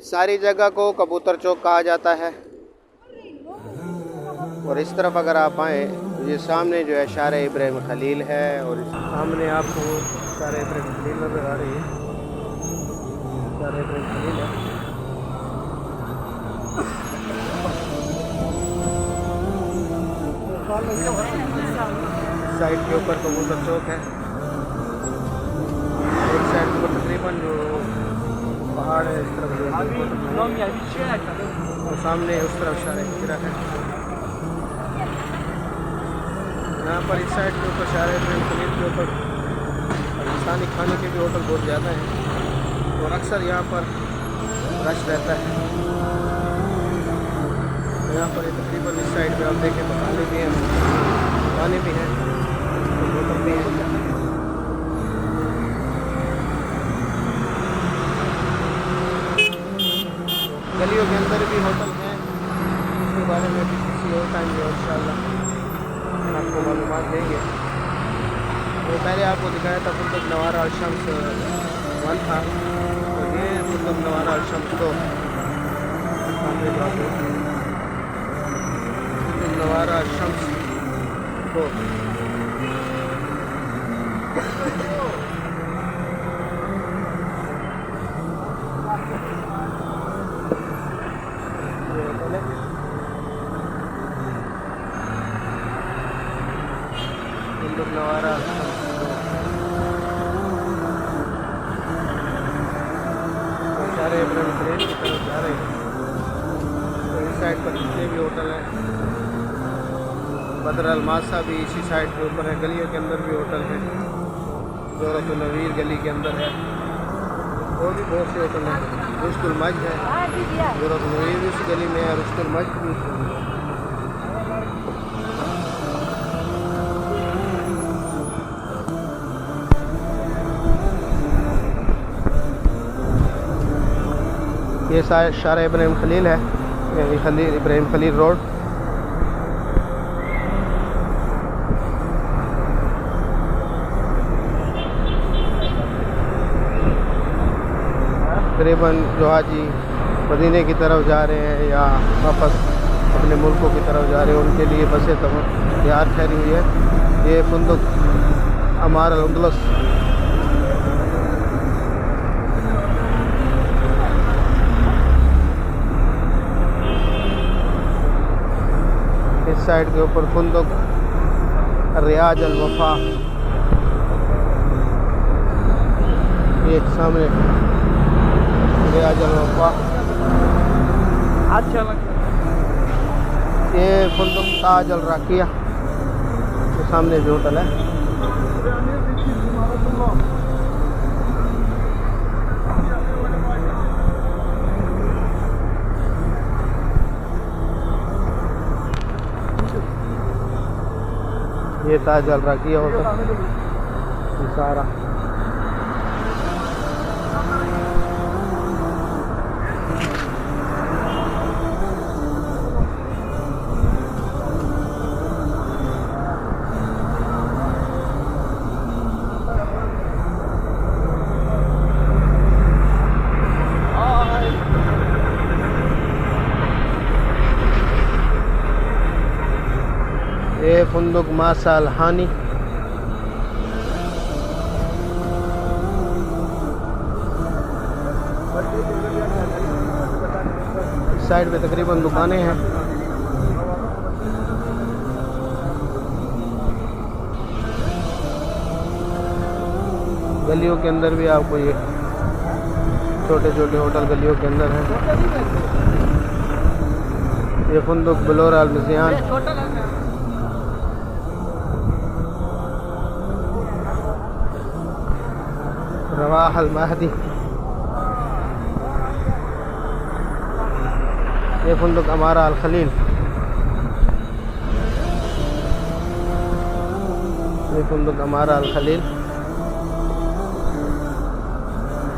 सारी जगह को कबूतर चौक कहा जाता है। और इस तरफ अगर आप आएँ तो ये सामने जो है शार इब्राहिम खलील है और सामने आपको शार इब्राहिम खलील नज़र आ रही है। शार इब्राहिम खलील है। साइड के ऊपर कबूतर चौक है। एक साइड के ऊपर तकरीबन जो पहाड़ है इस तरफ और सामने उस तरफ शार हिजरा है। यहाँ पर इस साइड के ऊपर शार इब्राहिम खलील के ऊपर पाकिस्तानी खाने के भी होटल बहुत ज़्यादा हैं और अक्सर यहाँ पर रश रहता है। यहाँ पर तकरीबन इस साइड पे आप देखें मकाने भी हैं, पानी भी हैं, होटल भी हैं। गलियों के अंदर भी होटल हैं, उसके बारे में भी किसी और टाइम में इंशाअल्लाह आपको मालूमात देंगे। तो पहले आपको दिखाया था कुतुब नवार अल शम्स 1 था, तो ये कुतुब नवार अल शम्स 2 नवार अल शम्स 2। नवारा शार इब्राहिम खलील की तरफ जा रहे हैं। तो इस साइड पर जितने भी होटल हैं, बदर अल मासा भी इसी साइड के ऊपर है। गलियों के अंदर भी होटल है, ज़ोरतुल नवीर गली के अंदर है और भी बहुत से होटल हैं। रुश्तुल मज है, ज़ोरतुल नवीर भी उसी गली में है, रुश्तुल मज भी उसी गली में है। ये शार इब्राहिम खलील है, यानी खलील इब्राहिम खलील रोड। तकरीबन जो हाजी मदीने की तरफ जा रहे हैं या वापस अपने मुल्कों की तरफ जा रहे हैं उनके लिए बसें तैयार ठहरी हुई है। ये फुंदुक अमार अल अंदलस साइड के ऊपर फुंदुक रियाज अल वफा, एक सामने रियाज अल वफा। अच्छा लगता है। ये फुंदुक ताज अल राकिया के सामने जो होटल है। ये ताज अल राकिया होटल सारा। ये फुंदुक मासा अल हानी, इस साइड पे तकरीबन दुकानें हैं। गलियों के अंदर भी आपको ये छोटे छोटे होटल गलियों के अंदर हैं। ये फुंदुक बलोर अल मिज़ियान, रवाह अल महदी। ये फुंदुक अमारा अल खलील, ये फुंदुक अमारा अल खलील।